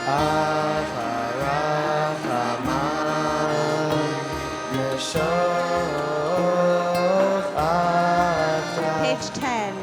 Page 10.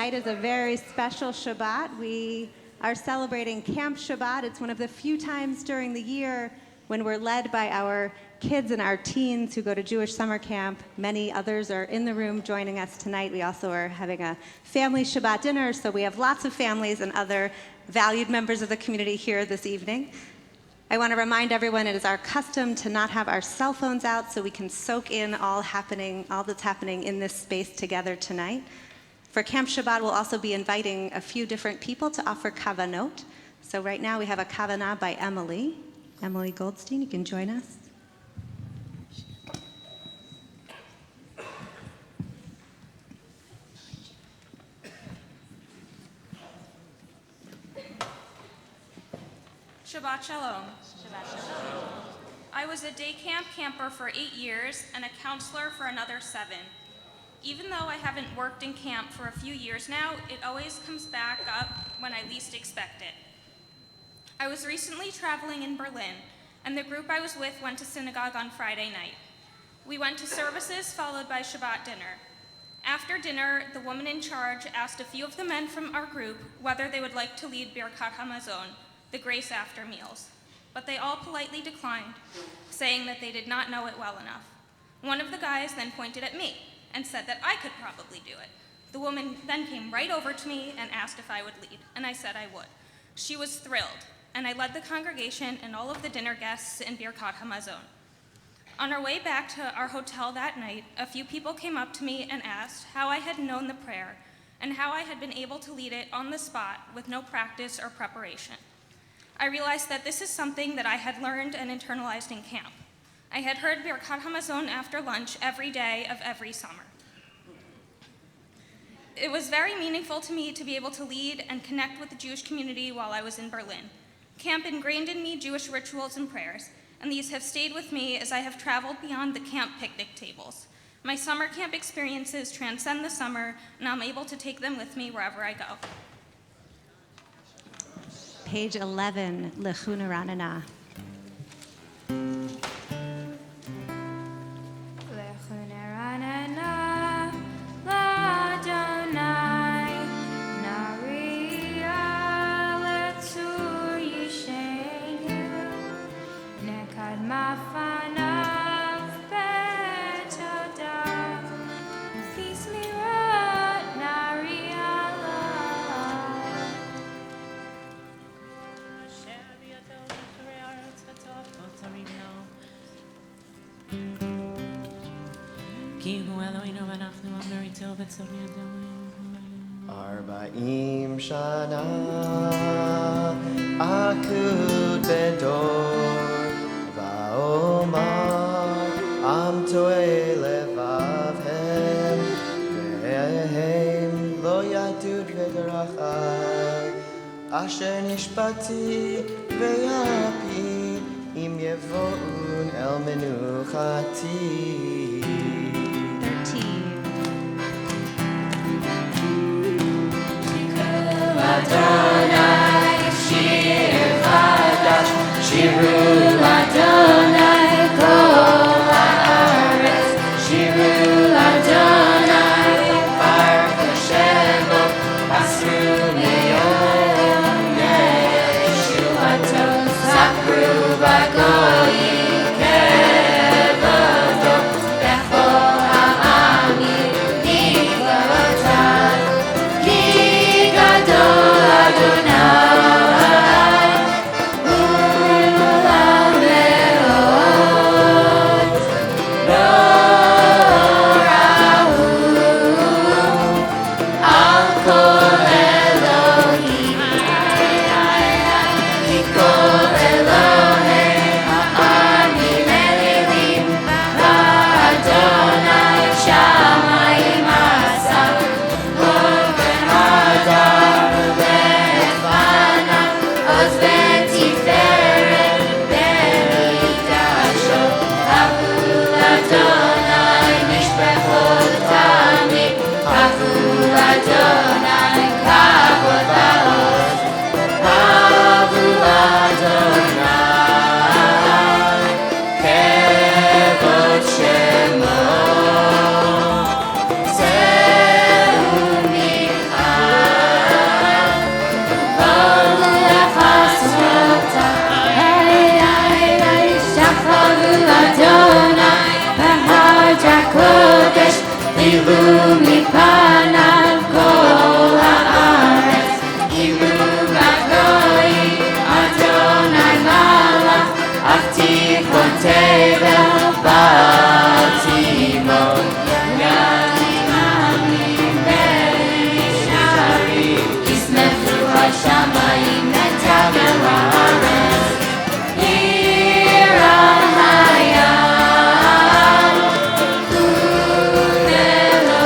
tonight is a very special Shabbat. We are celebrating Camp Shabbat. It's one of the few times during the year when we're led by our kids and our teens who go to Jewish summer camp. Many others are in the room joining us tonight. We also are having a family Shabbat dinner, so we have lots of families and other valued members of the community here this evening. I want to remind everyone it is our custom to not have our cell phones out so we can soak in all that's happening in this space together tonight. For Camp Shabbat, we'll also be inviting a few different people to offer Kavanot. So right now we have a Kavanah by Emily. Emily Goldstein, you can join us. Shabbat Shalom. Shabbat Shalom. I was a day camp camper for 8 years and a counselor for another 7. Even though I haven't worked in camp for a few years now, it always comes back up when I least expect it. I was recently traveling in Berlin, and the group I was with went to synagogue on Friday night. We went to services followed by Shabbat dinner. After dinner, the woman in charge asked a few of the men from our group whether they would like to lead Birkat HaMazon, the grace after meals, but they all politely declined, saying that they did not know it well enough. One of the guys then pointed at me and said that I could probably do it. The woman then came right over to me and asked if I would lead, and I said I would. She was thrilled, and I led the congregation and all of the dinner guests in Birkat HaMazon. On our way back to our hotel that night, a few people came up to me and asked how I had known the prayer and how I had been able to lead it on the spot with no practice or preparation. I realized that this is something that I had learned and internalized in camp. I had heard Birkat HaMazon after lunch every day of every summer. It was very meaningful to me to be able to lead and connect with the Jewish community while I was in Berlin. Camp ingrained in me Jewish rituals and prayers, and these have stayed with me as I have traveled beyond the camp picnic tables. My summer camp experiences transcend the summer, and I'm able to take them with me wherever I go. Page 11, Lechuna Ranana. Arba'im shana akud bedor va'omar am to'e levavhem ve'hem lo yadud v'derachai asher nishbati ve'yapi im yevo'un el menuchati. 13. Adonai, Shir Chadash, Shiru Adonai, Kol Haaretz, Shiru Adonai, Baruch Hashem, Asru Me'yom Yeshuato, Sakru B'Goyim Kevodo, Bechol Ha'amim Nivrotai, Ki Gadol Adonai, U'Olam tevel batimo Yadimamim be'ishari Yismechu hashamayim netakel haaretz Yira hayam Unelo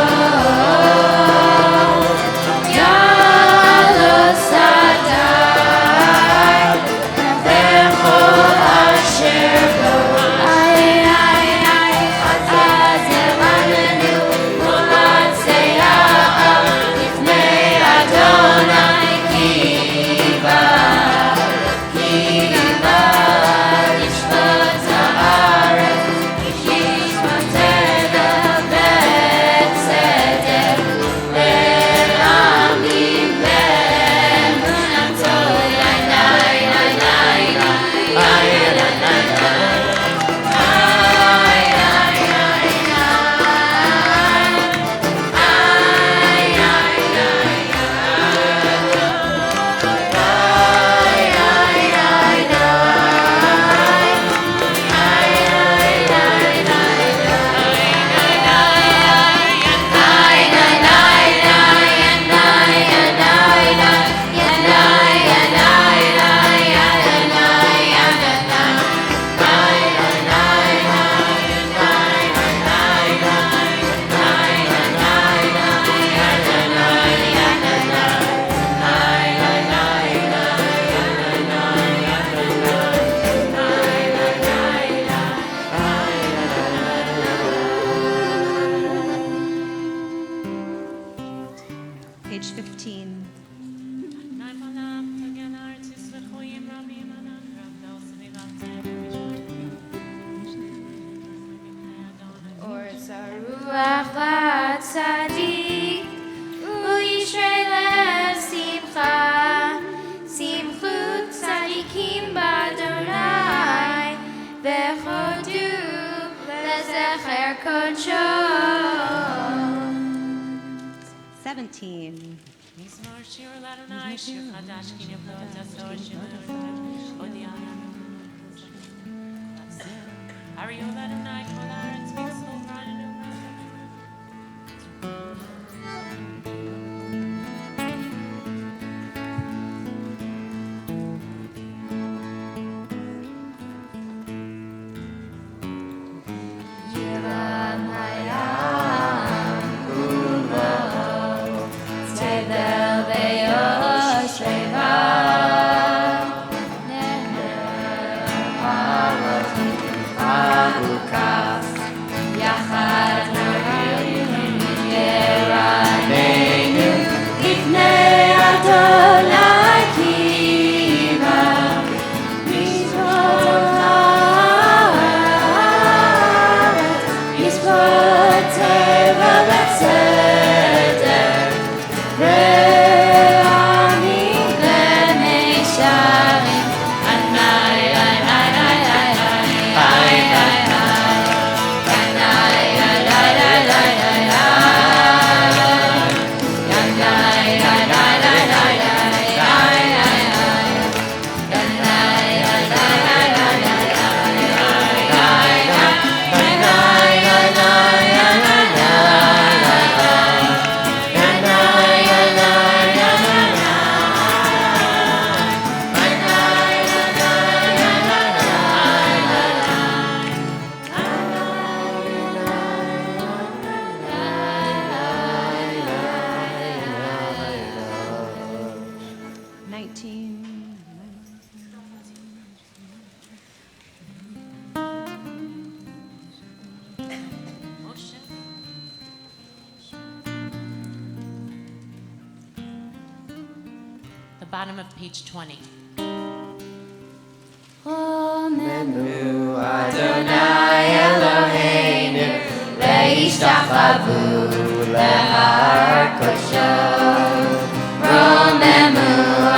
Yalo sadai Bechol asher bo Ay ay ay Azelanu Mulad seya'al Lifnei Adonai Kiva Kiva Yishvat haaretz Yishmatena betzedek Le'amim be'emunato Ay ay ay ay ay Page 15. Or Zaruach Latzadik Uyishrei Lev Simcha Simchu Tzadikim B'Adonai V'chodu Lezecher Kodsho 17. מזמור שיר לאדוני, שיר חדש, כי נפלו את הסור שלו, הודיע לנו. הריעו לאדוני, כל הארץ בצלוחנו. Yiram hayam umo Tevel ve'yoshrei Neher harot arukas Yachad harim yeranenu Lifnei Adonai kiva Mishpot haaretz Mishpot tevel betzedek Re'amim ve'meisharim Anai, ay, ay, ay, ay, ay, ay, ay, ay Anai, ay, ay, ay, ay, ay, ay Anai, ay, ay, ay, ay, ay, ay, ay Anai, ay, ay, ay, ay, ay, The bottom of page 20. Omenu Adonai Eloheinu Leishtachavu lehar kodsho Romemu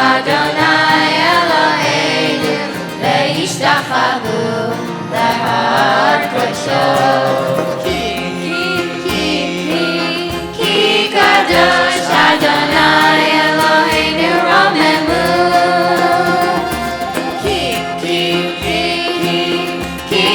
Adonai Eloheinu Leishtachavu lehar kodsho Ki kadosh Adonai Eloheinu Romemu Ki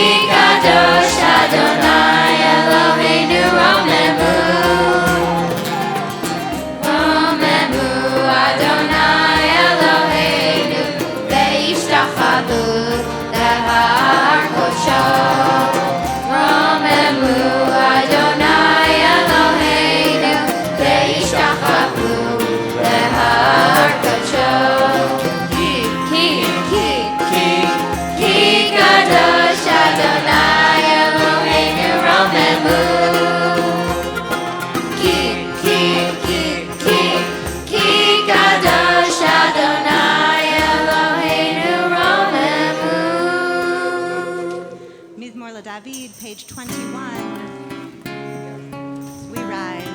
Mizmor LaDavid, page 21. We rise.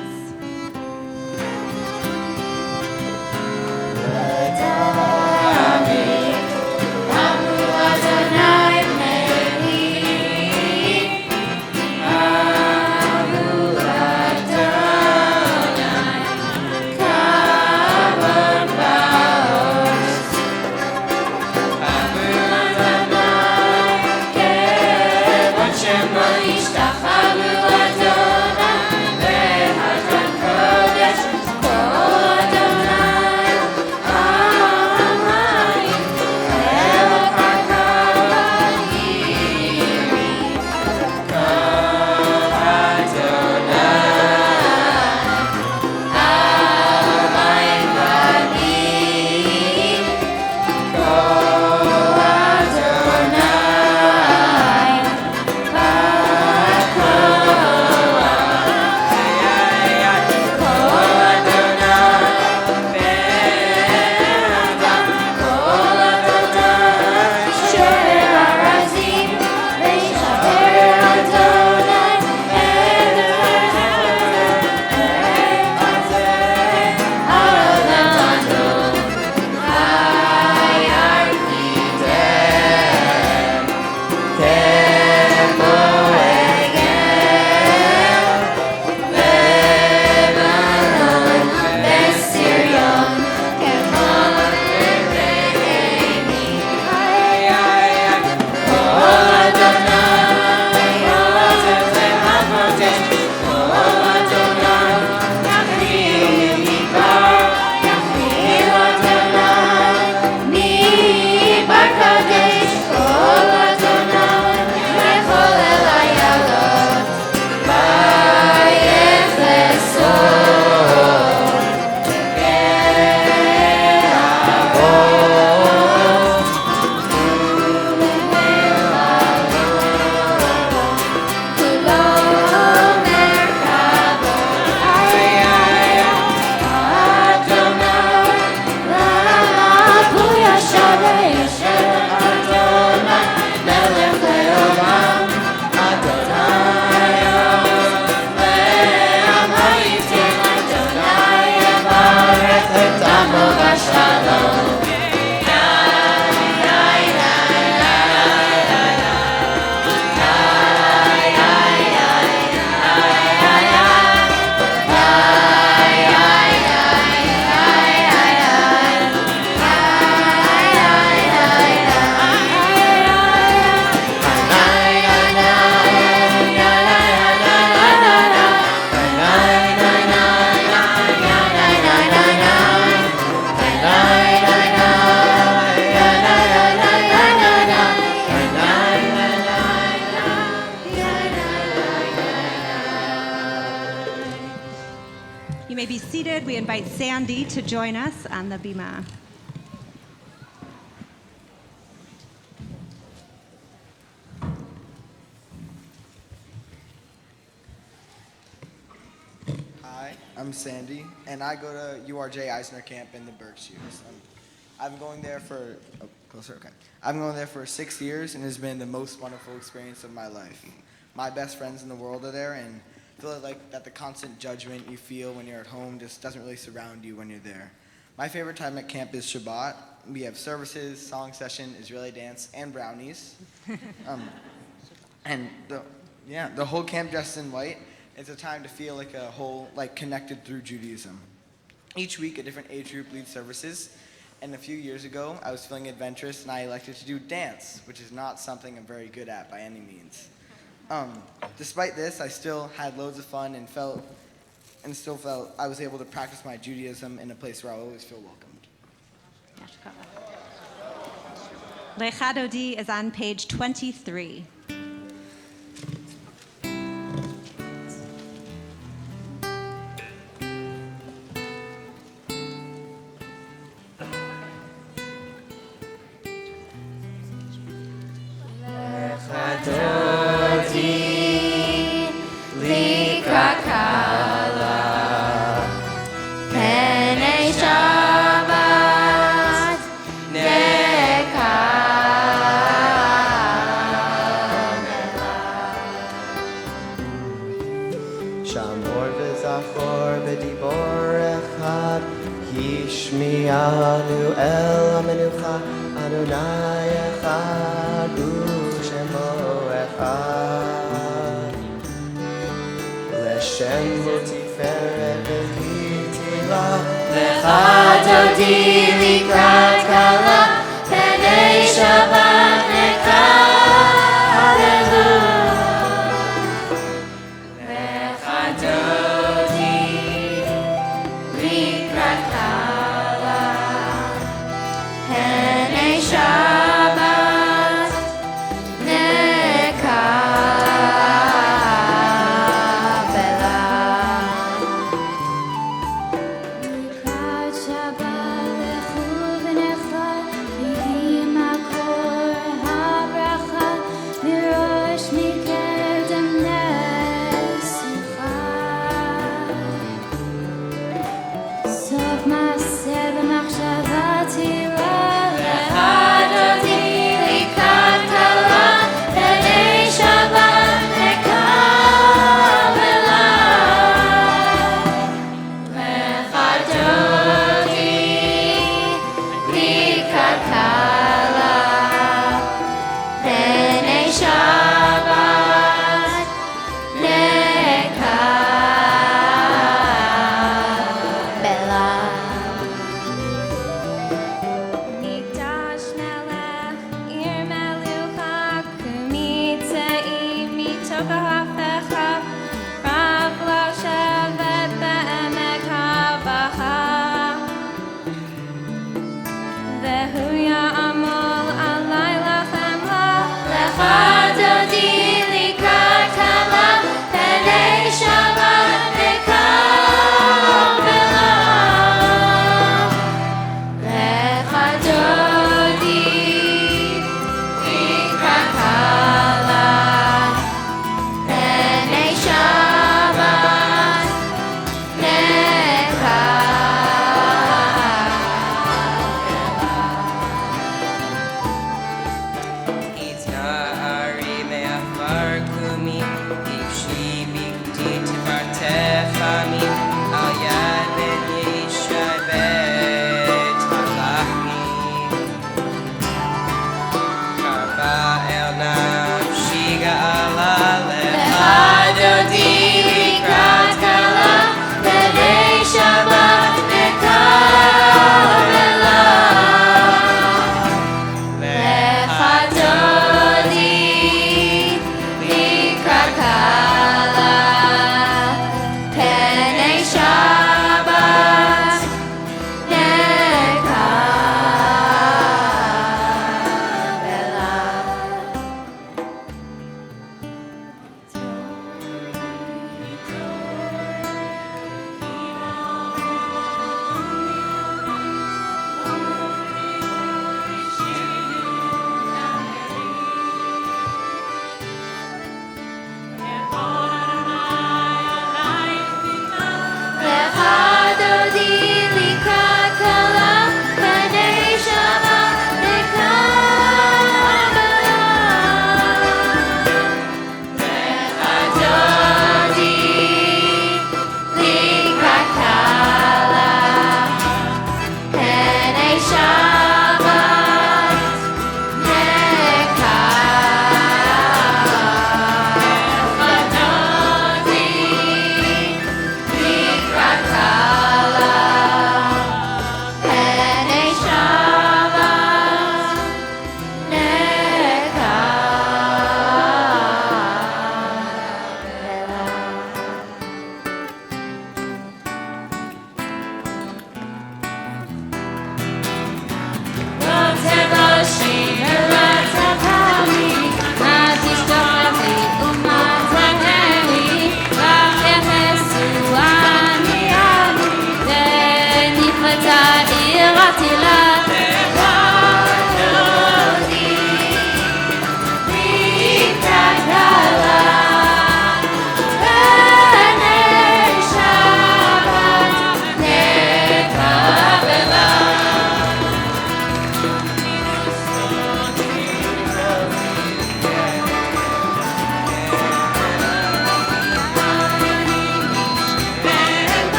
Sandy to join us on the bima. Hi, I'm Sandy, and I go to URJ Eisner Camp in the Berkshires. I've been going there for I've been going there for 6 years, and it's been the most wonderful experience of my life. My best friends in the world are there, and I feel like that the constant judgment you feel when you're at home just doesn't really surround you when you're there. My favorite time at camp is Shabbat. We have services, song session, Israeli dance, and brownies. And the whole camp dressed in white. It's a time to feel like a whole, connected through Judaism. Each week, a different age group leads services. And a few years ago, I was feeling adventurous, and I elected to do dance, which is not something I'm very good at by any means. Despite this, I still had loads of fun and still felt I was able to practice my Judaism in a place where I always feel welcomed. Lecha Dodi is on page 23. השמיענו אל המנוחה, אדוני אחד ושמו אחד. לשם בו תפארת וכי תהילה, לך דודי לקראת כלה, פני שבת נקרא, הללויה. לך דודי לקראת כלה, פני שבת נקבלה. לקראת שבת לכו ונכלה, כי היא מקור הברכה, מראש מקדם נשוכה. סוף מעשה במחשבה תהילה, לך דודי לקראת כלה, פני שבת נקבלה. לך דודי לקראת כלה, פני שבת נקבלה. מקדש מלך, עיר מלוכה, כמצאים מתוך ההפכה, רב לשבת בעמק הבכה. והוא יעמול עלי לחמלה, לך דודי לקראת כלה, פני שבת נקבלה. לך דודי לקראת כלה,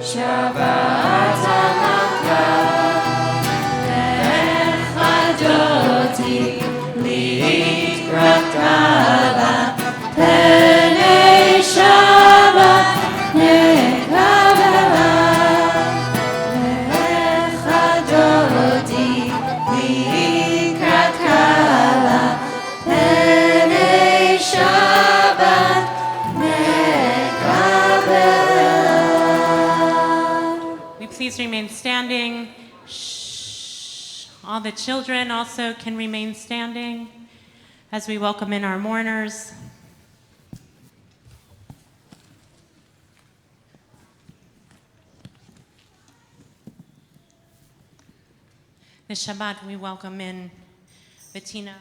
Shabbat Echadoti Likrat Kabbalah Penei Shabbat Echadoti Likrat Kabbalah Penei Shabbat Please remain standing. Shh. All the children also can remain standing as we welcome in our mourners. This Shabbat, we welcome in Bettina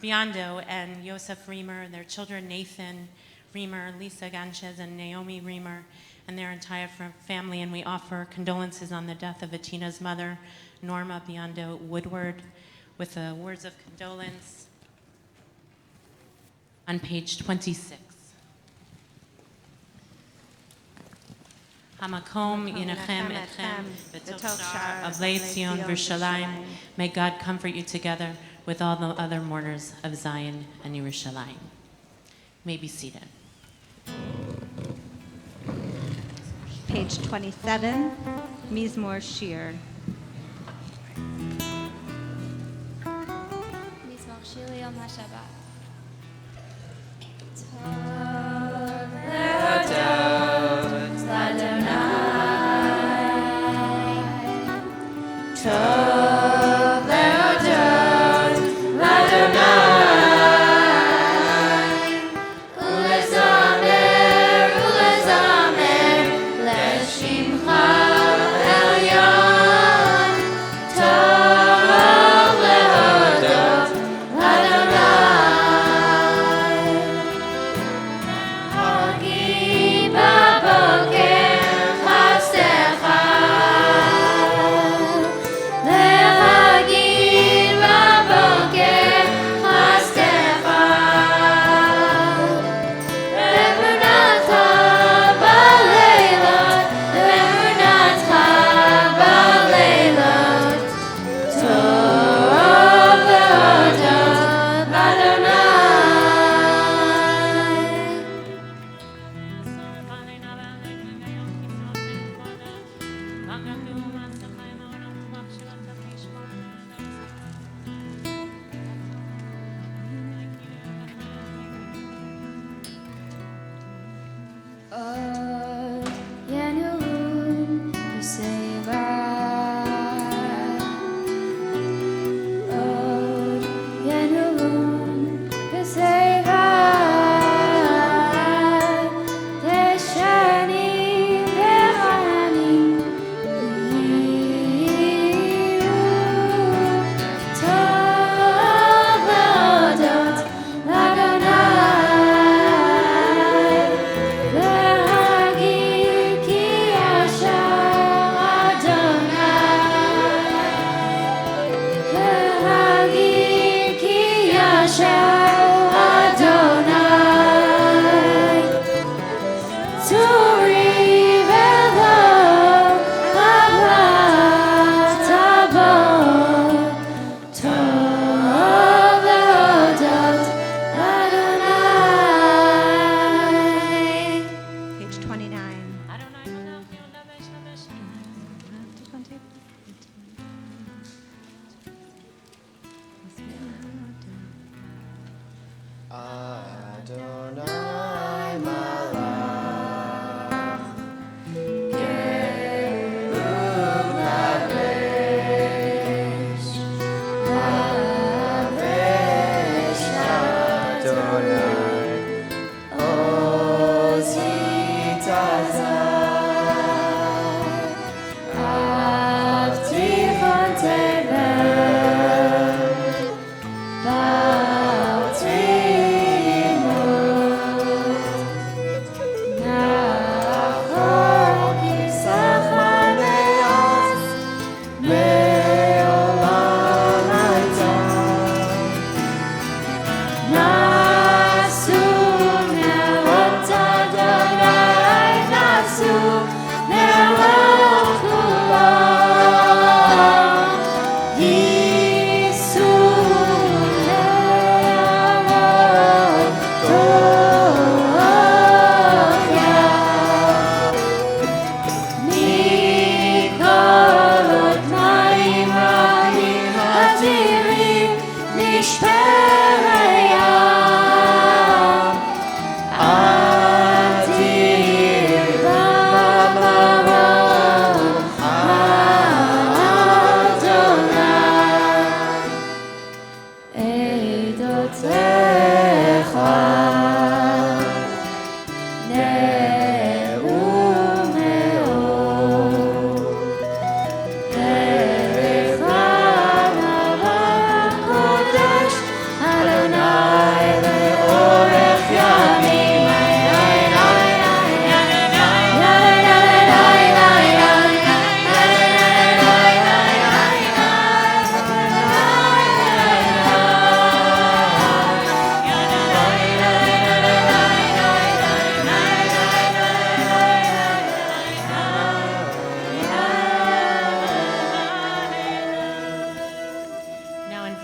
Biondo and Yosef Reamer, their children Nathan Reamer, Lisa Ganchez, and Naomi Reamer, and their entire family, and we offer condolences on the death of Bettina's mother, Norma Biondo Woodward, with the words of condolence on page 26. Hamakom yinachem etchem v'tochshar avlei Tzion v'Yerushalayim. May God comfort you together with all the other mourners of Zion and Yerushalayim. You may be seated. Page 27, Mizmor Shir. Mizmor Shir Yom HaShabbat.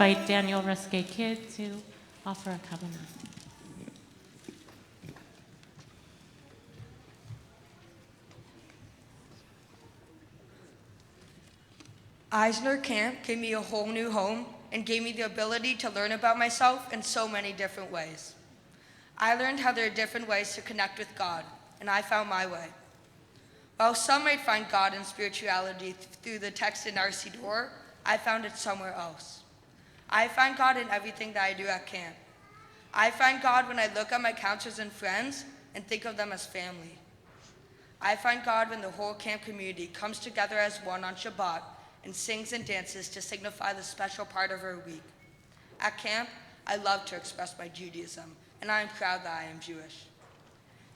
invite Daniel Rusk Kid to offer a Kavanah. Eisner Camp gave me a whole new home and gave me the ability to learn about myself in so many different ways. I learned how there are different ways to connect with God, and I found my way. While some might find God and spirituality through the text in our Siddur, I found it somewhere else. I find God in everything that I do at camp. I find God when I look at my counselors and friends and think of them as family. I find God when the whole camp community comes together as one on Shabbat and sings and dances to signify the special part of our week. At camp, I love to express my Judaism, and I am proud that I am Jewish.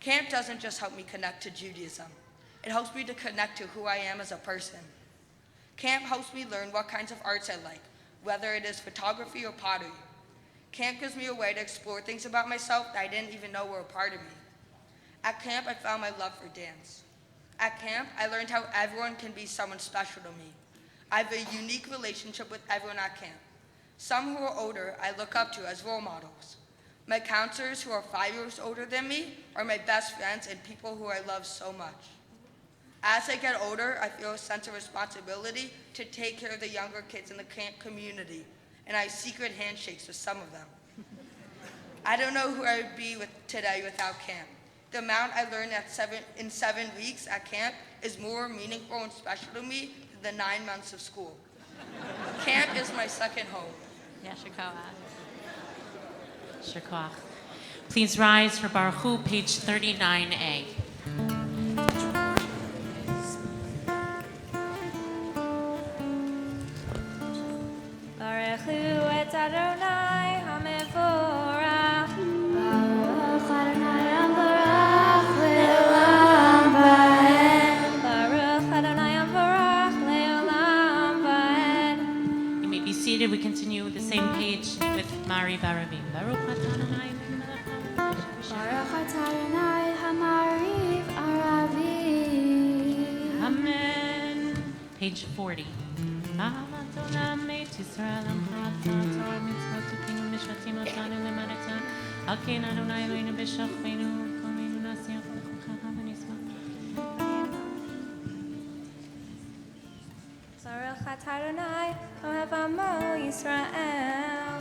Camp doesn't just help me connect to Judaism. It helps me to connect to who I am as a person. Camp helps me learn what kinds of arts I like, whether it is photography or pottery. Camp gives me a way to explore things about myself that I didn't even know were a part of me. At camp, I found my love for dance. At camp, I learned how everyone can be someone special to me. I have a unique relationship with everyone at camp. Some who are older I look up to as role models. My counselors who are 5 years older than me are my best friends and people who I love so much. As I get older, I feel a sense of responsibility to take care of the younger kids in the camp community, and I have secret handshakes with some of them. I don't know who I would be today without camp. The amount I learned in 7 weeks at camp is more meaningful and special to me than the 9 months of school. Camp is my second home. Shakwa. Please rise for Baruch Hu, page 39A. Baruch hu et Adonai hamevorach. Baruch Adonai hamevorach leolam vaed. Baruch Adonai hamevorach leolam vaed. You may be seated. We continue with the same page with Mari Baravim. Baruch Adonai Baruch Adonai hamariv aravi. Amen. Page 40. Baruch Adonai ohev amo Yisrael.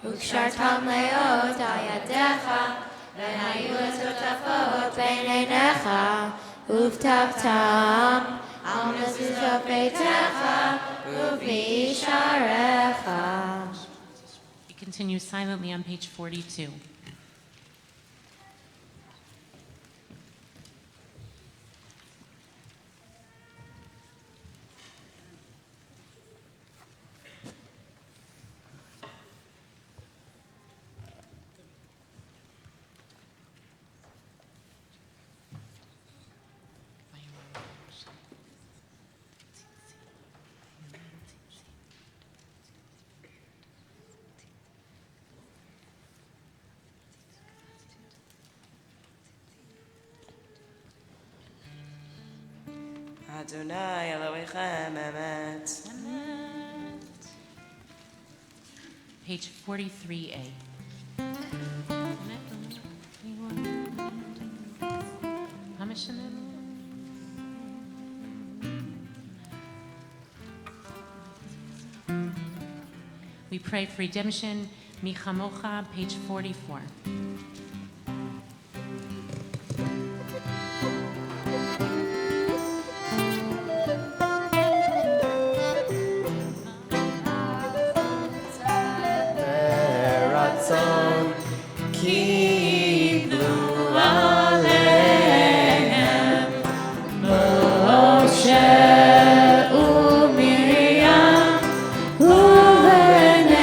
וקשרתם לאות על ידיך, והיו לטוטפות בין עיניך, וכתבתם על מזוזות ביתך ובשעריך. We continue silently on page 42. Adonai Elohechem Emet. Page 43A. We pray for redemption, Michamocha, page 44. Beratzon kiblu alehem Moshe uMiriam uBnei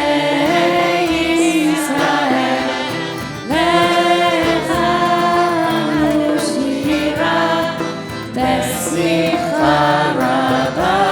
Yisrael vechanu shira beslicha rabah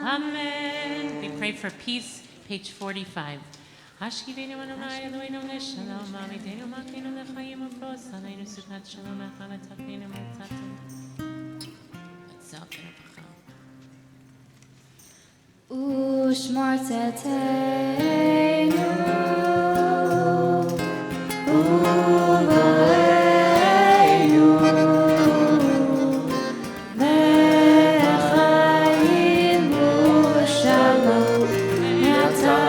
Amen. We pray for peace, page 45. Hashkivenu Adonai Eloheinu leShalom, Amideinu Malkeinu leChayim uPros, Aleinu Sukat Shalom Echad Takneinu Mitzatan. Ushmor Tzedkeinu Uvoleinu V'chayim u'shalom Yata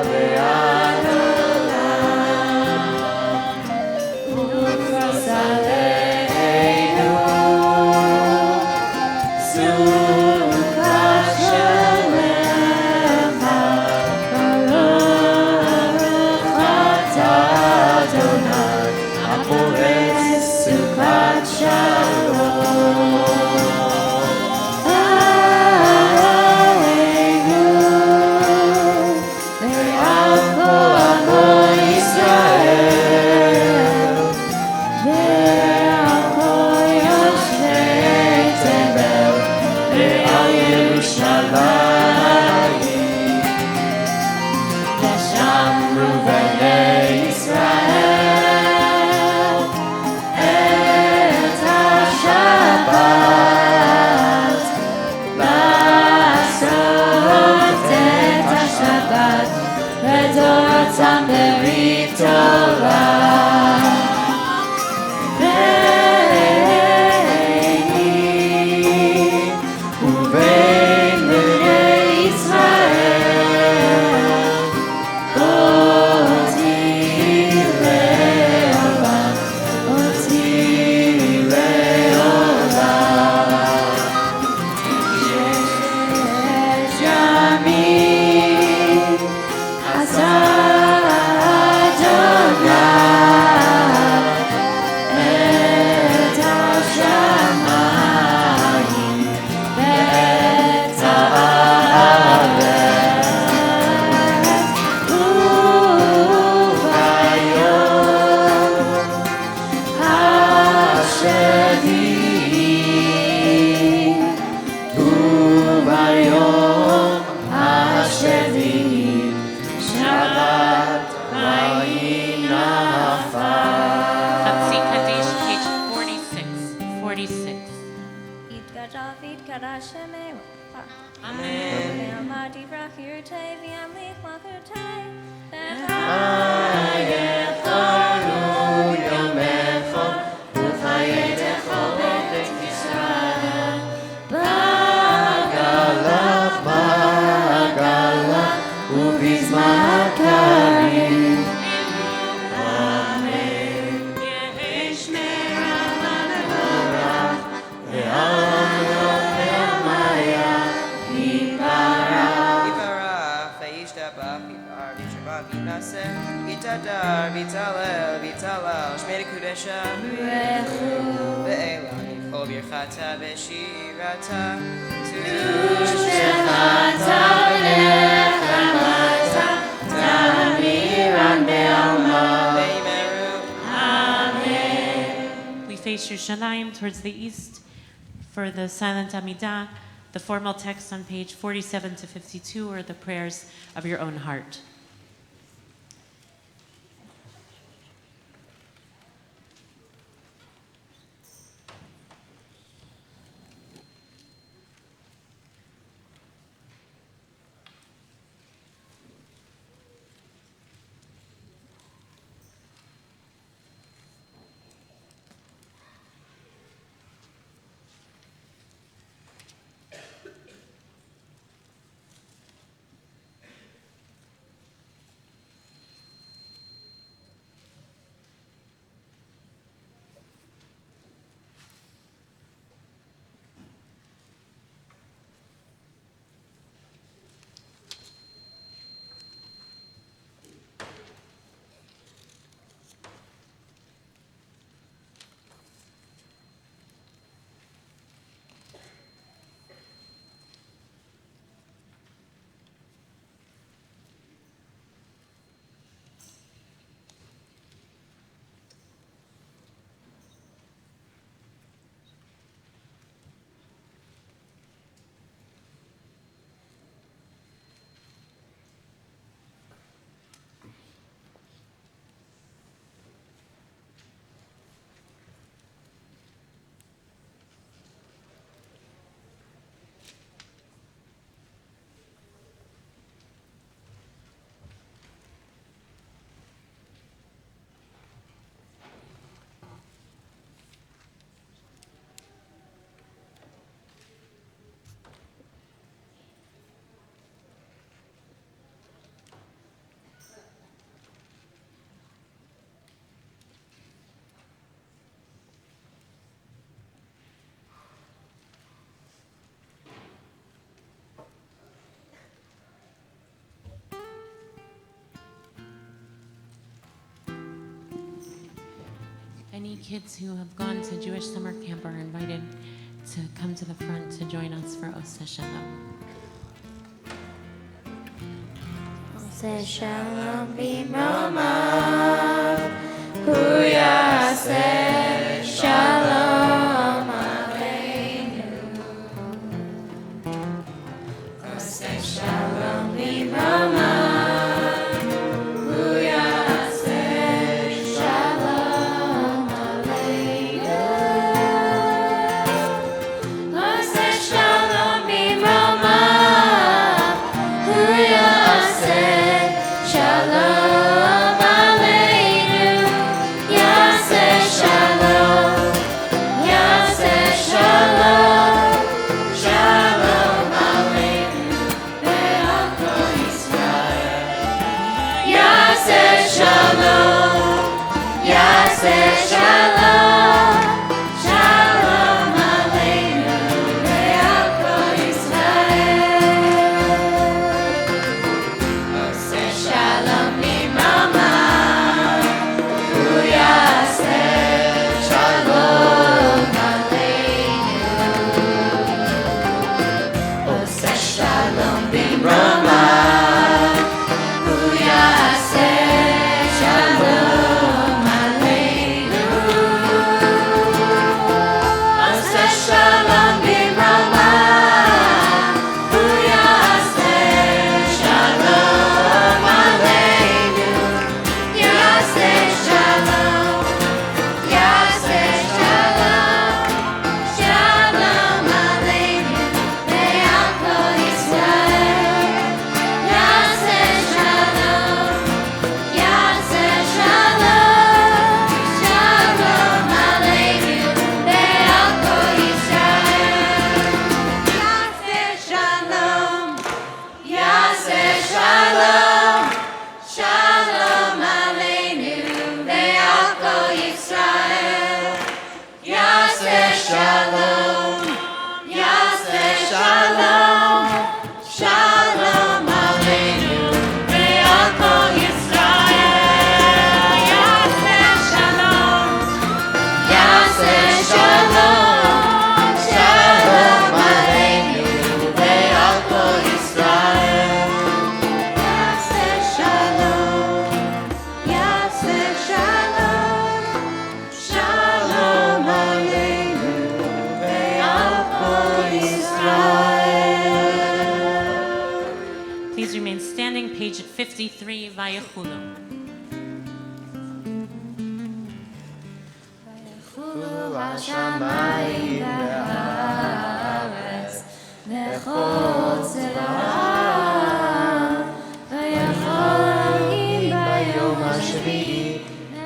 ve'ad olam Ufros aleinu Sukat Shalom Baruch David Karasheme. Amen. Ve'amati brachirte v'amlich machirte. V'chayechonu yomecho u'chayetecho b'et Yisrael. Ba'galach, ba'galach, u'bizman hakarim. Amen. Ye'esh me'raman ha'orach, ve'amrot ve'amaya, v'barach. Yivarach, v'yishtabach, v'yifar, v'yishabach, v'yinaseh, v'yitadar, v'yitalel, v'yitalal, shmei l'kudesha, ve'ela, v'yifol birchata, v'shirata, Tushechata v'lechamata, ta'amiran be'alma. ve'imeru. Amen. We face Yerushalayim towards the east for the silent Amidah. The formal text on page 47 to 52 are the prayers of your own heart. Any kids who have gone to Jewish summer camp are invited to come to the front to join us for Oseh Shalom. Oseh Shalom b'mromav, hu yaseh shalom aleinu. Oseh Shalom b'mromav. Shalom standing, page 53, Vayechulu. ויחולו השמיים והארץ וכל צבאם ויכול אלוהים ביום השביעי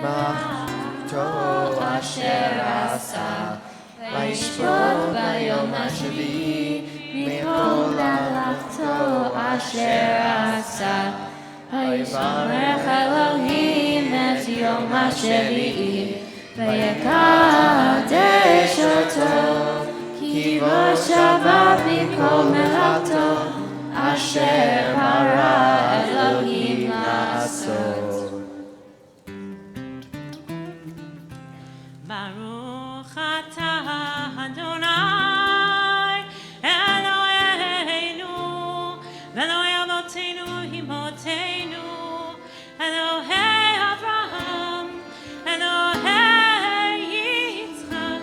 מלאכתו אשר עשה וישפוט ביום השביעי מכל מלאכתו אשר עשה ויברך אלוהים את יום השביעי ויקדש אותו כי בו שבת מכל מלאכתו אשר ברא אלוהים לעשות. ברוך אתה אדוני אלוהינו ואלוהי אבותינו אמותינו אלוהי אברהם אלוהי יצחק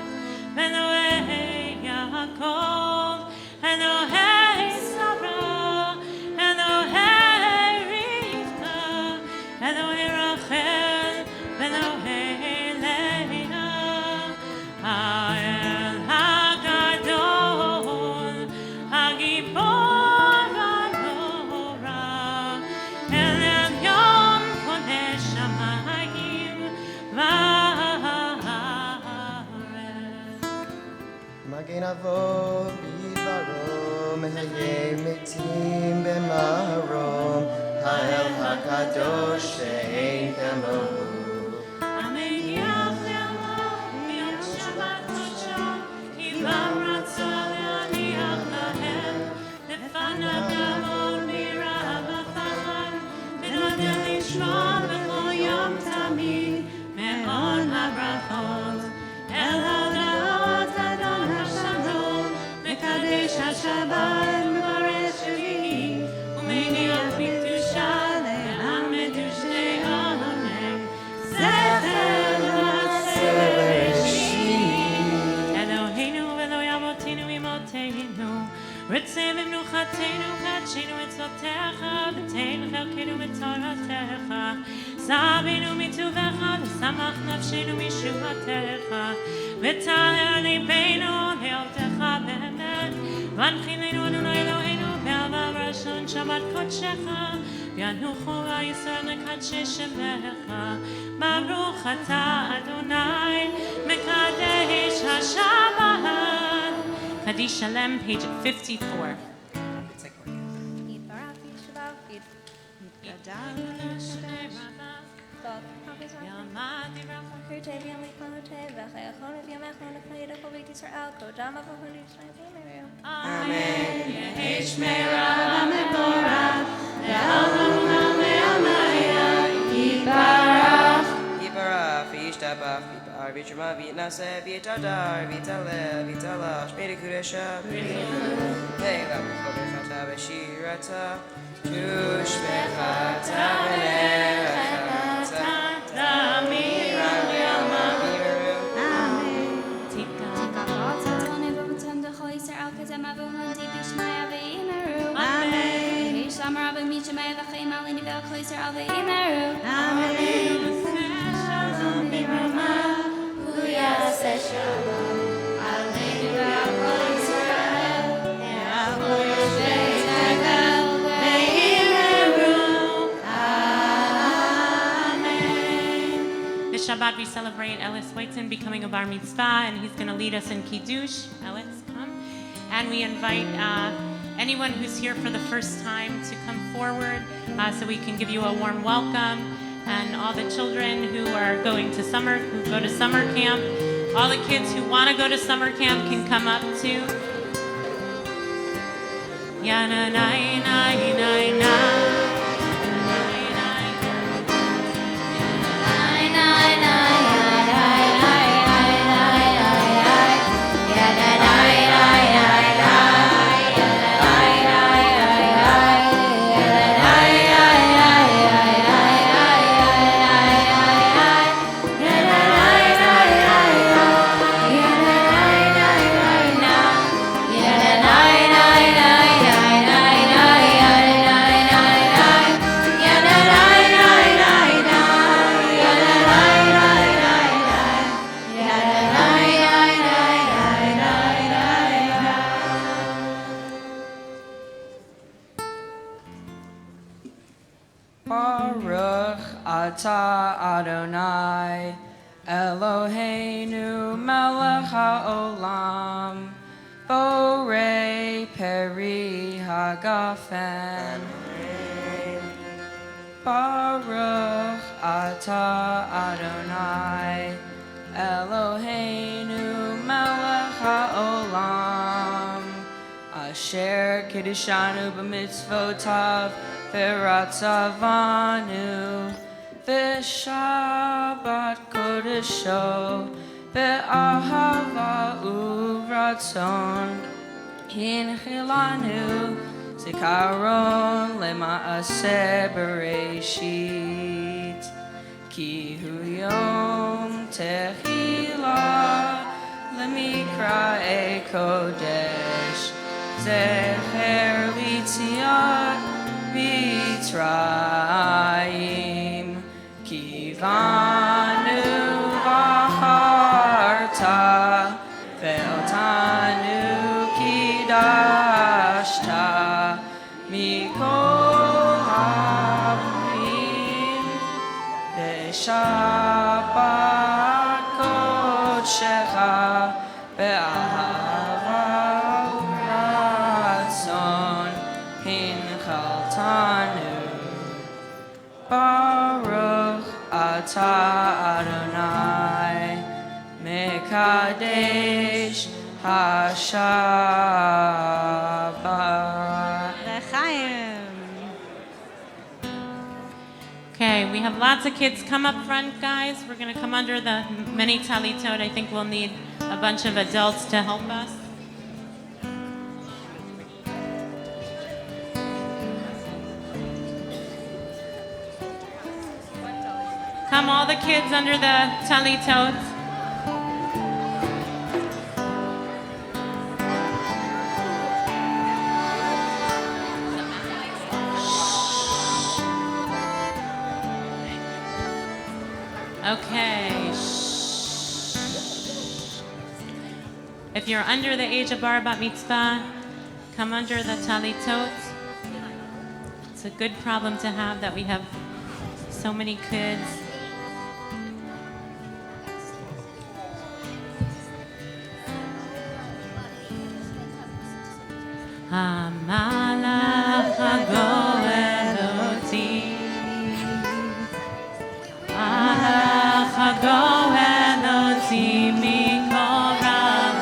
ואלוהי יעקב אלוהי שרה אלוהי רבקה אלוהי רחל ואלוהי לאה האל הגדול הגיבור הנורא אל עליון קודש שמיים וארץ. מגן אבות בדברו מחיי מתים במרום האל הקדוש שאין כמוהו. המגיח לאלוהים ביום שבת קודשו כי בם רצה להניח להם לפניו לעמוד ביראה ופחד ונודע לשמוע בכל יום תמיד מעון הברכות אל הודעות אדון השלום מקדש השבת מברך שביעי ומניח בקדושה לעמד ושני עולמי זכר מעשה בראשית אלוהינו ואלוהי אבותינו אמותינו רצה במנוחתנו קדשנו מצוותיך ותן חלקנו בתורתך שבנו מטובך ושמח נפשנו משובתך ותאר ליבנו לעבדך באמת והנחילנו אדוני אלוהינו באהבה וברצון שבת קודשך וינוחו ישראל לקדשי שמך ברוך אתה אדוני מקדש השבת קדיש שלם page 54 Amen. Yehi shmeira v'mevorach ve'alma ve'amaya yibarach Yibarach v'yishtabach v'yipar v'yishma v'yitnaseh v'yitadar v'yitalel v'yitalash v'yikudesha v'yilam v'chata v'shirata tushmechata v'nerachata tamira v'yama v'yiru This Shabbat we celebrate Ellis Whiteson becoming a bar mitzvah, and he's going to lead us in Kiddush. Ellis, come. And we invite anyone who's here for the first time to come forward so we can give you a warm welcome. And all the children who go to summer camp, all the kids who want to go to summer camp can come up too. Yana nai nai nai nai. Yeah. ata Adonai, Eloheinu melech haolam, borei peri hagafen. Baruch ata Adonai, Eloheinu melech haolam, asher kiddushanu b'mitzvotav v'ratzavanu v'shabbat kodesho v'ahava uvratzon hinchilanu zikaron lema'aseh bereshit ki hu yom tehila lemikra kodesh zecher litziat mitzrayim kivanu v'harta ve'otanu kidashta mikol ha'amim ve'shabbat kodshecha ve'ahava uratzon hinchaltanu Baruch ata Adonai mekadesh haShabbat. Okay, we have lots of kids. Come up front, guys. We're going to come under the many talitot. I think we'll need a bunch of adults to help us. Come, all the kids under the talitot. Okay. If you're under the age of bar bat mitzvah, come under the talitot. It's a good problem to have that we have so many kids. Hamalach hagoel oti, Malach hagoel oti mikorav,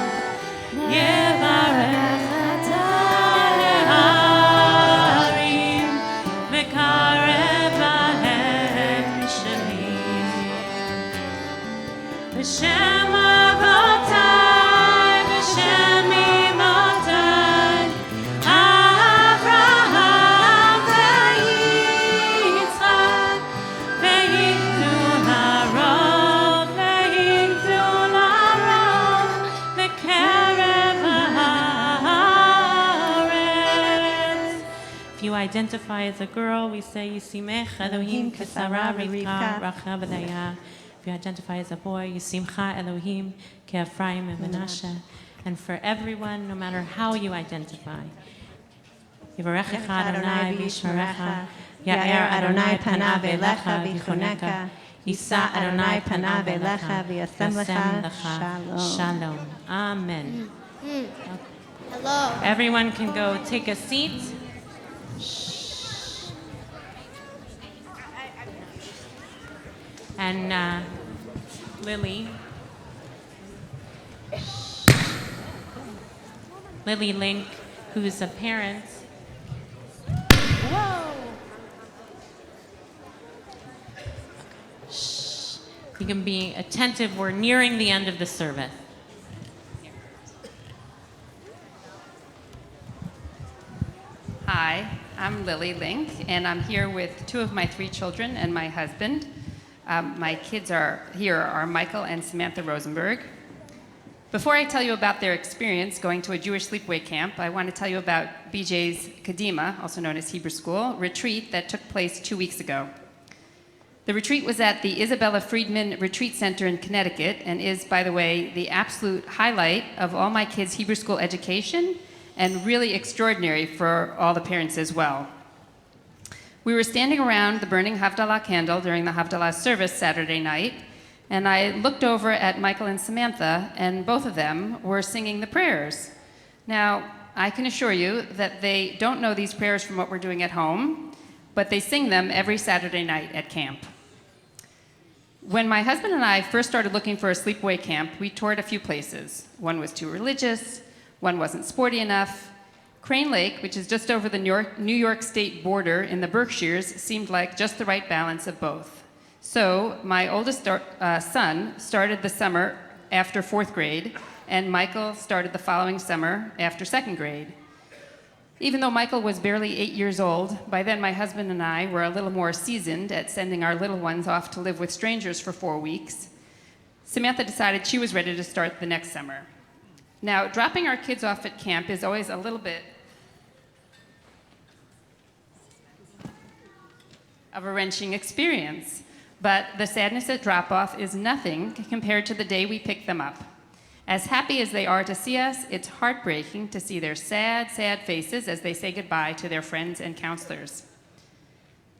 yevarech ata leharim, v'karev lahem shemim, v'shem avotai, v'shem imotai, Avraham veYitzchak, ve'yiktu larov, ve'yiktu larov, v'kerev haaretz. If you identify as a girl, we say Yisimech Elohim Kesara Rivka Rachel v'Leah. If you identify as a boy, Yisimcha Elohim Ke'Ephraim and Menashe. And for everyone, no matter how you identify, Yivarechecha Adonai v'yishmerecha, Ya'er Adonai panav elecha v'choneka, Yisa Adonai panav elecha v'yasem lecha shalom. Amen. Hello. Everyone can go take a seat. And Lilly Link, who's a parent. Whoa! Shh. You can be attentive. We're nearing the end of the service. Hi, I'm Lilly Link, and I'm here with two of my three children and my husband. My kids are Michael and Samantha Rosenberg. Before I tell you about their experience going to a Jewish sleepaway camp, I want to tell you about BJ's Kadima, also known as Hebrew School, retreat that took place 2 weeks ago. The retreat was at the Isabella Friedman Retreat Center in Connecticut and is, by the way, the absolute highlight of all my kids' Hebrew School education and really extraordinary for all the parents as well. We were standing around the burning Havdalah candle during the Havdalah service Saturday night, and I looked over at Michael and Samantha, and both of them were singing the prayers. Now, I can assure you that they don't know these prayers from what we're doing at home, but they sing them every Saturday night at camp. When my husband and I first started looking for a sleepaway camp, we toured a few places. One was too religious, one wasn't sporty enough. Crane Lake, which is just over the New York State border in the Berkshires, seemed like just the right balance of both. So my oldest son started the summer after 4th grade, and Michael started the following summer after 2nd grade. Even though Michael was barely 8 years old, by then my husband and I were a little more seasoned at sending our little ones off to live with strangers for 4 weeks. Samantha decided she was ready to start the next summer. Now, dropping our kids off at camp is always a little bit of a wrenching experience, but the sadness at drop-off is nothing compared to the day we pick them up. As happy as they are to see us, it's heartbreaking to see their sad, sad faces as they say goodbye to their friends and counselors.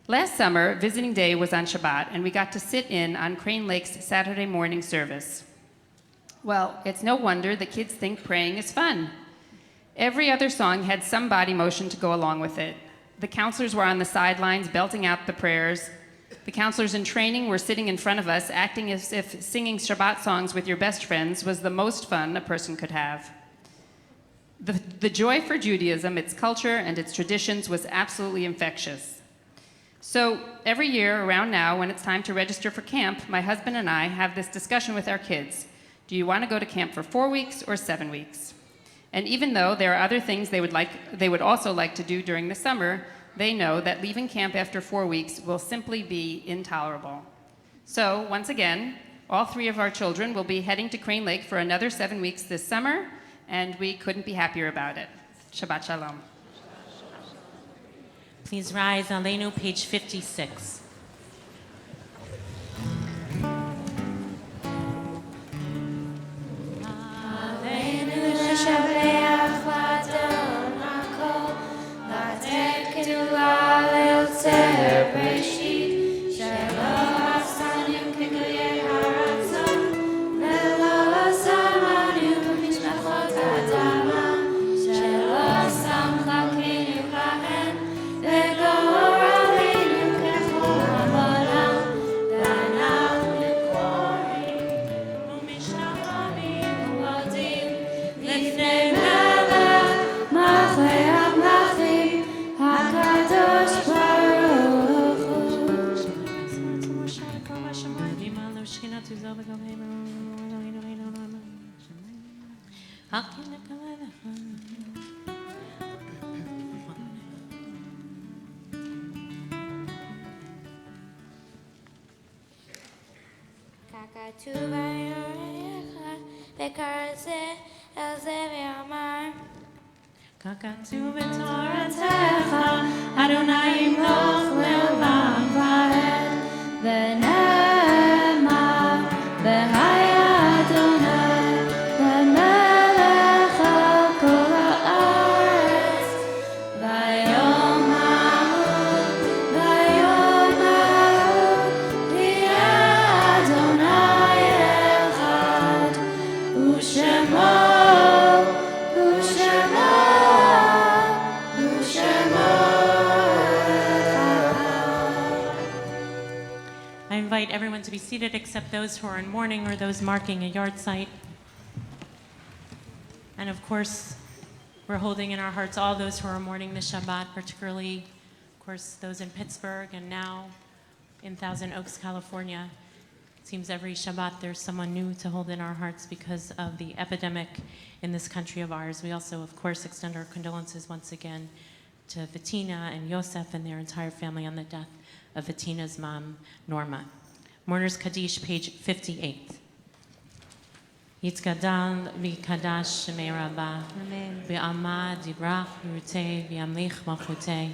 Last summer, visiting day was on Shabbat, and we got to sit in on Crane Lake's Saturday morning service. Well, it's no wonder the kids think praying is fun. Every other song had some body motion to go along with it. The counselors were on the sidelines belting out the prayers. The counselors in training were sitting in front of us, acting as if singing Shabbat songs with your best friends was the most fun a person could have. The joy for Judaism, its culture, and its traditions was absolutely infectious. So every year around now, when it's time to register for camp, my husband and I have this discussion with our kids. Do you want to go to camp for 4 weeks or 7 weeks? And even though there are other things they would also like to do during the summer, they know that leaving camp after 4 weeks will simply be intolerable. So, once again, all 3 of our children will be heading to Crane Lake for another 7 weeks this summer, and we couldn't be happier about it. Shabbat Shalom. Please rise, Aleinu, page 56. Everyone to be seated except those who are in mourning or those marking a yard site. And of course, we're holding in our hearts all those who are mourning the Shabbat, particularly, of course, those in Pittsburgh and now in Thousand Oaks, California. It seems every Shabbat there's someone new to hold in our hearts because of the epidemic in this country of ours. We also, of course, extend our condolences once again to Bettina and Yosef and their entire family on the death of Bettina's mom, Norma. Mourners Kaddish, page 58. Yitzgadal v'kadash shemei Rabbah, v'amad yibrach v'yurtei v'yamlich malchutei,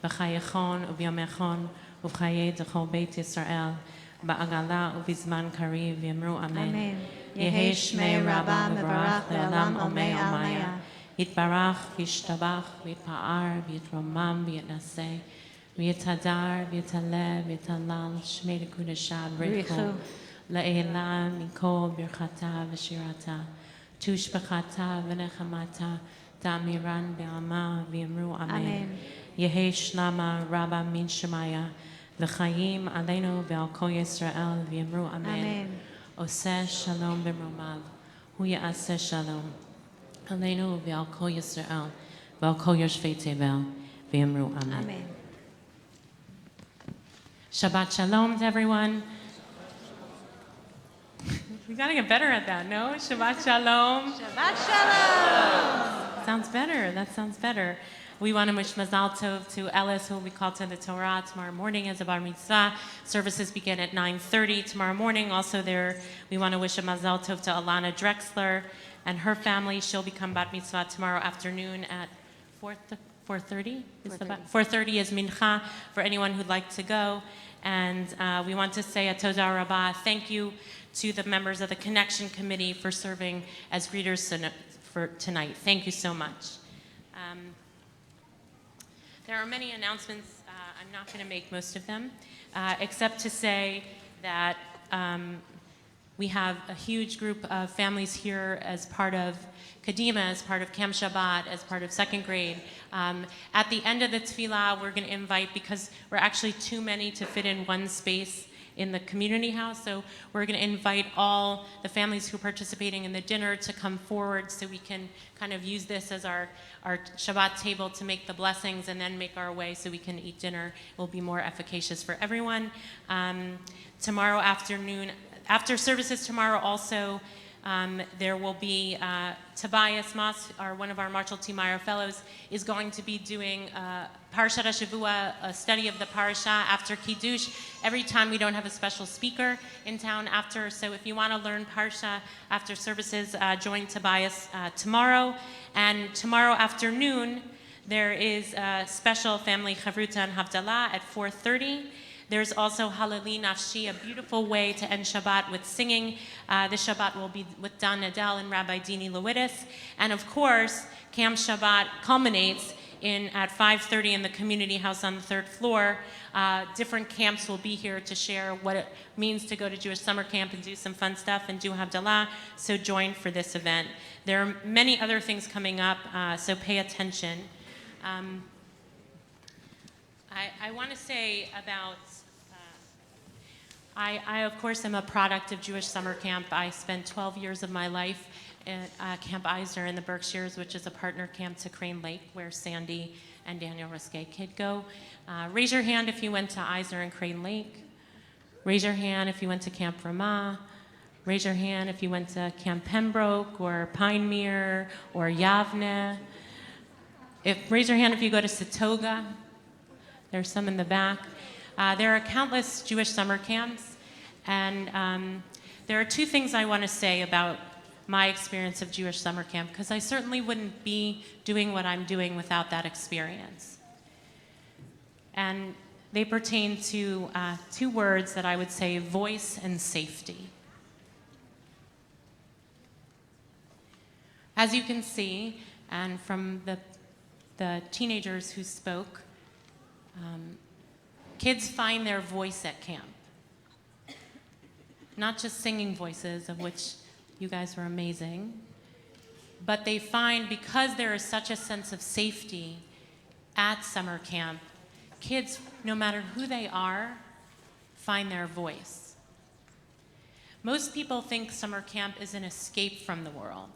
v'chayechon u'v'yomechon u'v'chayei d'chol beit Yisrael, ba'agala u'v'zman kariv v'yamru amen. Yehei shmei Rabbah mevarach le'olam omei almaya, yitbarach v'yishtabach v'yitpa'ar v'yitromam v'yitnaseh, ויתהדר ויתעלה ויתהלל שמי לקודשה בריחו לעילה מכל ברכתה ושירתה תושבחתה ונחמתה תאמירן בעלמה ויאמרו אמן יהי שלמה רבה מן שמיה וחיים עלינו ועל כל ישראל ויאמרו אמן עושה שלום במרומיו הוא יעשה שלום עלינו ועל כל ישראל ועל כל יושבי תבל ויאמרו אמן. Shabbat shalom to everyone. We gotta get better at that, no? Shabbat shalom. Shabbat shalom. Sounds better. That sounds better. We want to wish Mazal Tov to Ellis, who will be called to the Torah tomorrow morning as a bar mitzvah. Services begin at 9:30 tomorrow morning. Also there, we want to wish a Mazal Tov to Alana Drexler and her family. She'll become bat mitzvah tomorrow afternoon at 4:30? 4:30 is mincha for anyone who'd like to go. And we want to say a Todah Rabbah, thank you to the members of the Connection Committee for serving as greeters for tonight. Thank you so much. There are many announcements. I'm not going to make most of them, except to say that we have a huge group of families here as part of Kadima, as part of Camp Shabbat, as part of second grade. At the end of the tefillah, we're going to invite, because we're actually too many to fit in one space in the community house, so we're going to invite all the families who are participating in the dinner to come forward so we can kind of use this as our Shabbat table to make the blessings and then make our way so we can eat dinner. It will be more efficacious for everyone. Tomorrow afternoon, after services tomorrow also, there will be Tobias Moss, one of our Marshall T. Meyer Fellows, is going to be doing Parashat HaShavua, a study of the parasha after Kiddush. Every time we don't have a special speaker in town after, so if you want to learn Parsha after services, join Tobias tomorrow. And tomorrow afternoon, there is a special family Chavruta and Havdalah at 4:30. There's also Halali Nafshi, a beautiful way to end Shabbat with singing. This Shabbat will be with Don Nadel and Rabbi Dini Lewidis. And of course, Camp Shabbat culminates at 5:30 in the community house on the third floor. Different camps will be here to share what it means to go to Jewish summer camp and do some fun stuff and do Havdalah, so join for this event. There are many other things coming up, so pay attention. I want to say about, I of course am a product of Jewish summer camp. I spent 12 years of my life at Camp Eisner in the Berkshires, which is a partner camp to Crane Lake, where Sandy and Daniel Rusk Kid go. Raise your hand if you went to Eisner and Crane Lake. Raise your hand if you went to Camp Ramah. Raise your hand if you went to Camp Pembroke or Pinemere or Yavne. Raise your hand if you go to Satoga. There's some in the back. There are countless Jewish summer camps, and there are two things I want to say about my experience of Jewish summer camp, because I certainly wouldn't be doing what I'm doing without that experience. And they pertain to two words that I would say: voice and safety. As you can see, and from the teenagers who spoke, kids find their voice at camp. Not just singing voices, of which you guys were amazing, but they find, because there is such a sense of safety at summer camp, kids, no matter who they are, find their voice. Most people think summer camp is an escape from the world.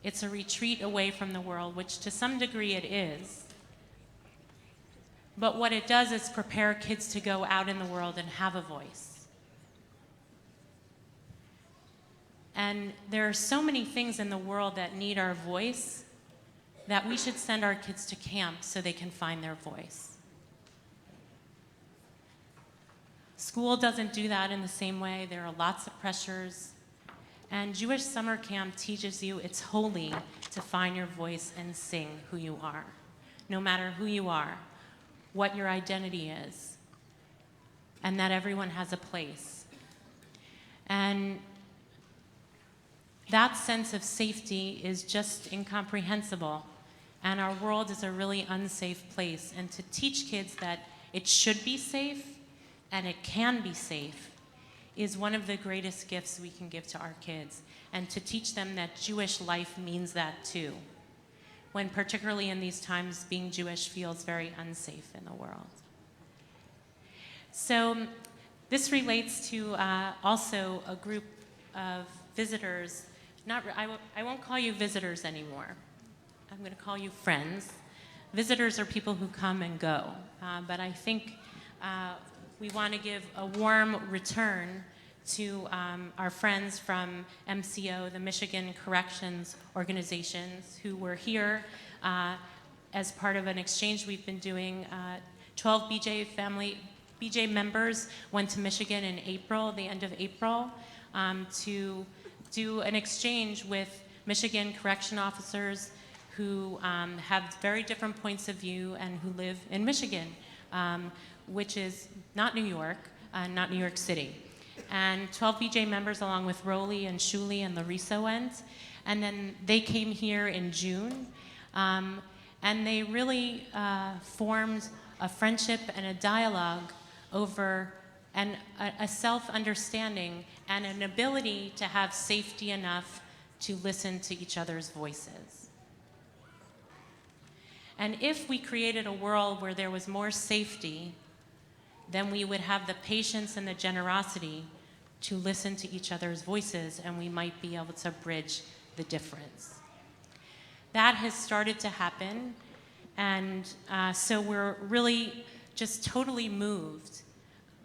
It's a retreat away from the world, which to some degree it is. But what it does is prepare kids to go out in the world and have a voice. And there are so many things in the world that need our voice that we should send our kids to camp so they can find their voice. School doesn't do that in the same way. There are lots of pressures. And Jewish summer camp teaches you it's holy to find your voice and sing who you are, no matter who you are, what your identity is, and that everyone has a place. And that sense of safety is just incomprehensible, and our world is a really unsafe place. And to teach kids that it should be safe and it can be safe is one of the greatest gifts we can give to our kids, and to teach them that Jewish life means that too, when particularly in these times being Jewish feels very unsafe in the world. So this relates to also a group of visitors. I won't call you visitors anymore. I'm going to call you friends. Visitors are people who come and go, but I think we want to give a warm return to our friends from MCO, the Michigan Corrections Organizations, who were here as part of an exchange we've been doing. 12 BJ members went to Michigan in April, the end of April, to do an exchange with Michigan correction officers who have very different points of view and who live in Michigan, which is not New York, not New York City. And 12 BJ members, along with Roli and Shuli and Larissa, went. And then they came here in June, and they really formed a friendship and a dialogue over a self-understanding and an ability to have safety enough to listen to each other's voices. And if we created a world where there was more safety, then we would have the patience and the generosity to listen to each other's voices, and we might be able to bridge the difference. That has started to happen, and so we're really just totally moved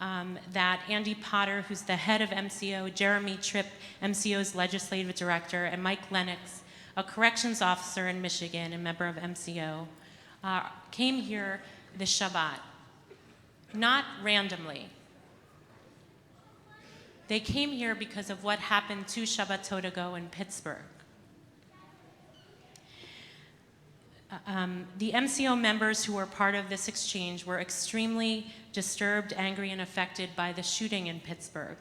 that Andy Potter, who's the head of MCO, Jeremy Tripp, MCO's legislative director, and Mike Lennox, a corrections officer in Michigan and member of MCO, came here this Shabbat. Not randomly. They came here because of what happened 2 Shabbatot ago in Pittsburgh. The MCO members who were part of this exchange were extremely disturbed, angry, and affected by the shooting in Pittsburgh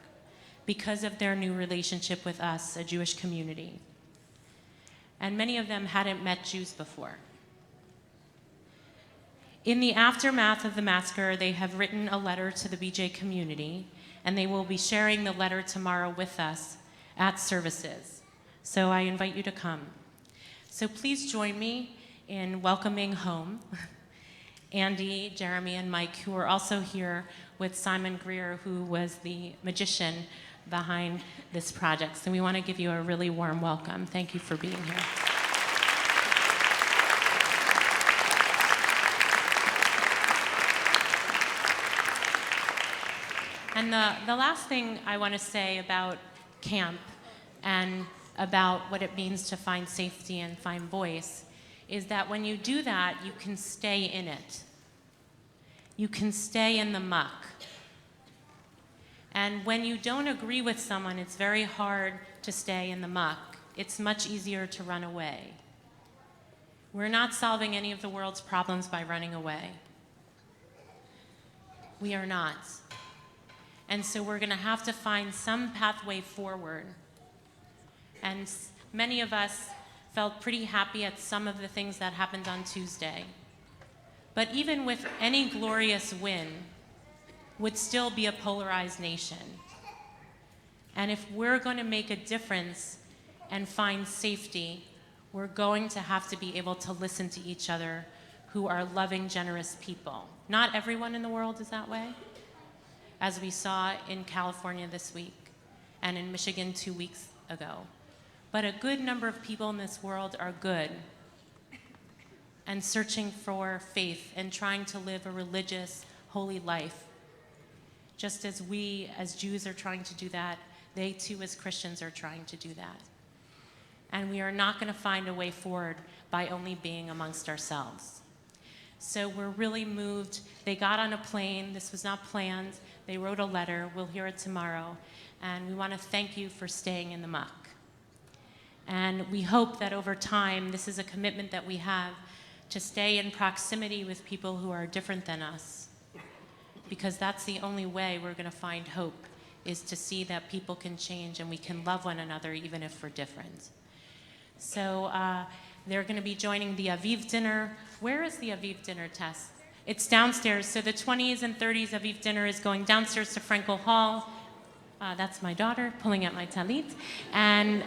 because of their new relationship with us, a Jewish community. And many of them hadn't met Jews before. In the aftermath of the massacre, they have written a letter to the BJ community, and they will be sharing the letter tomorrow with us at services. So I invite you to come. So please join me in welcoming home Andy, Jeremy, and Mike, who are also here with Simon Greer, who was the magician behind this project. So we want to give you a really warm welcome. Thank you for being here. And the last thing I want to say about camp and about what it means to find safety and find voice is that when you do that, you can stay in it. You can stay in the muck. And when you don't agree with someone, it's very hard to stay in the muck. It's much easier to run away. We're not solving any of the world's problems by running away. We are not. And so we're going to have to find some pathway forward. And many of us felt pretty happy at some of the things that happened on Tuesday. But even with any glorious win, would still be a polarized nation. And if we're going to make a difference and find safety, we're going to have to be able to listen to each other who are loving, generous people. Not everyone in the world is that way, as we saw in California this week and in Michigan 2 weeks ago. But a good number of people in this world are good and searching for faith and trying to live a religious, holy life. Just as we as Jews are trying to do that, they too as Christians are trying to do that. And we are not going to find a way forward by only being amongst ourselves. So we're really moved. They got on a plane. This was not planned. They wrote a letter. We'll hear it tomorrow. And we want to thank you for staying in the muck. And we hope that over time, this is a commitment that we have to stay in proximity with people who are different than us. Because that's the only way we're going to find hope, is to see that people can change and we can love one another even if we're different. So they're going to be joining the Aviv dinner. Where is the Aviv dinner, Tess? It's downstairs. So the 20s and 30s of Eve dinner is going downstairs to Frankel Hall. That's my daughter pulling at my talit. And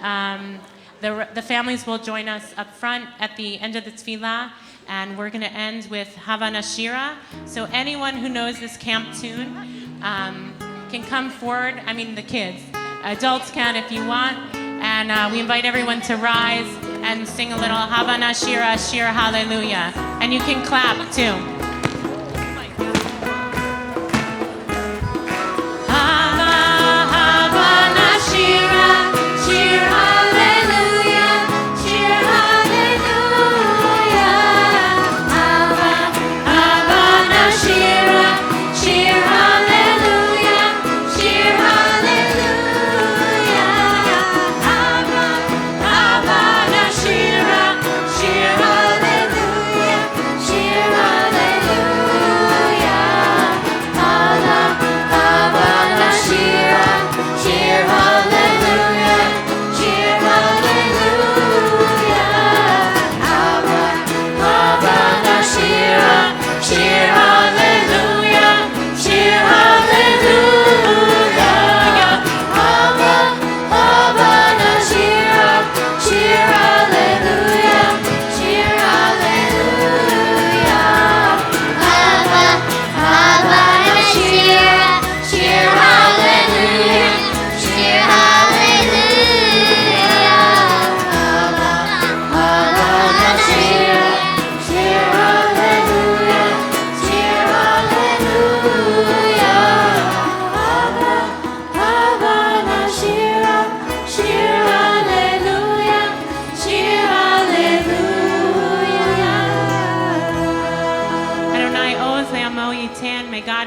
the families will join us up front at the end of the tefillah. And we're going to end with Kavanah Shira. So anyone who knows this camp tune can come forward. I mean, the kids. Adults can if you want. And we invite everyone to rise and sing a little Kavanah Shira, Shir Hallelujah. And you can clap too.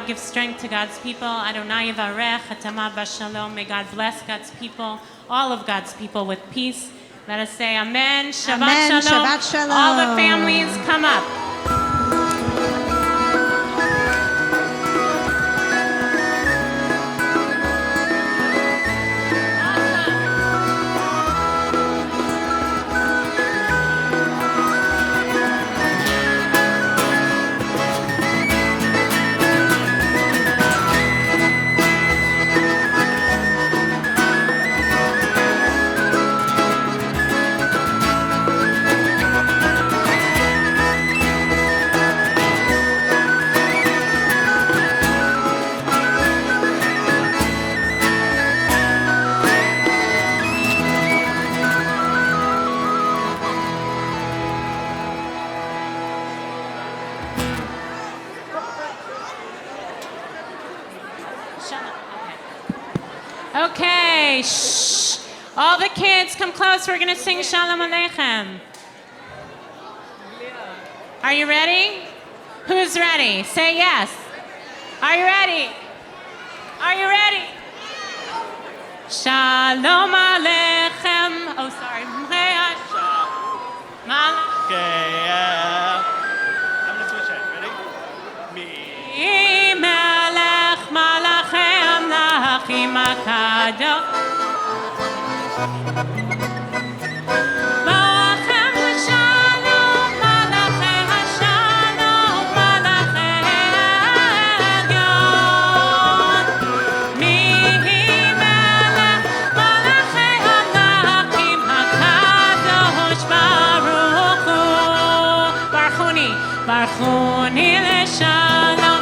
Give strength to God's people. Adonai Yivarech Hatama Bashalom. May God bless God's people, all of God's people with peace. Let us say Amen. Shabbat Amen. Shalom. Shabbat Shalom. All the families come up. Okay, shh. All the kids come close. We're going to sing Shalom Aleichem. Are you ready? Who's ready? Say yes. Are you ready? Are you ready? Shalom Aleichem. Oh, sorry. Okay, I'm going to switch it. Ready? Me. Melech Malachem Nachim Akadosh. Malachem Shalom, Malachem Shalom, Malachem Elyon. Mihi Melech Malachem Nachim Akadosh Baruch Hu. Barchuni, Barchuni Leshalom.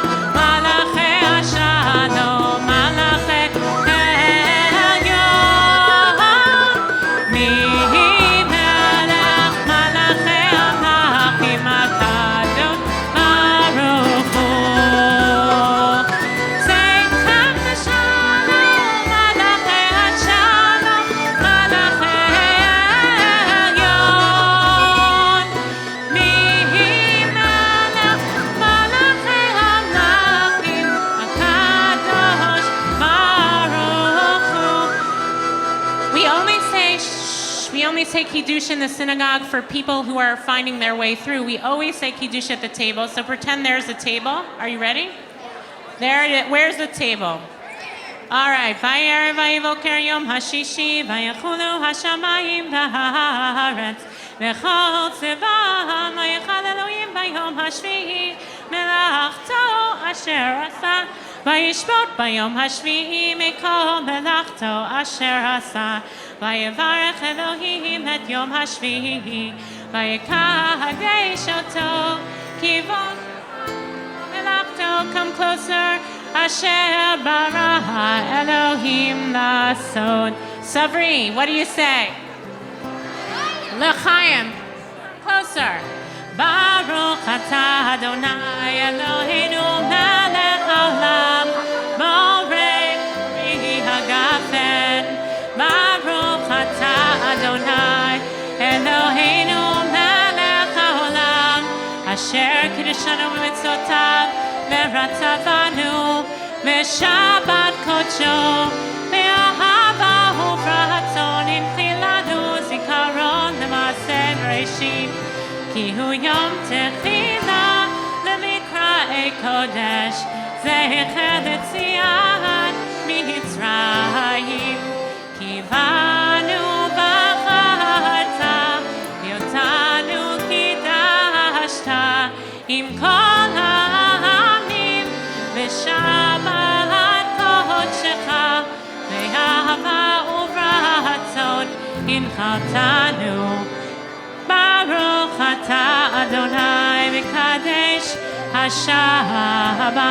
Say Kiddush in the synagogue for people who are finding their way through. We always say Kiddush at the table, so pretend there's a table. Are you ready? There it is. Where's the table? All right. Vayerev vayivoker yom hashishi vayechulu hashamayim v'haaretz v'chol tzevam vayechal Elohim bayom hashvi'i מלאכתו אשר עשה וישבות ביום השביעי מכל מלאכתו אשר עשה ויברך אלוהים את יום השביעי ויקדש אותו כיוון מלאכתו come closer אשר ברא אלוהים לעשות. Sabri, what do you say? L'chaim, closer. Baruch atah Adonai Eloheinu melech haolam borei pri hagafen. Baruch atah Adonai Eloheinu melech haolam asher kiddushanu b'mitzvotav v'ratzavanu v'shabbat kodsho v'ahavahu v'ratzon inchilanu zikaron l'maaseh bereshit כי הוא יום תחילה למקראי קודש זכר ליציאת מצרים קיוונו בחרת ואותנו קידשת עם כל העמים בשבת קודשך באהבה וברצון הנחלתנו Baruch atah Adonai v'kadesh Hashabbat.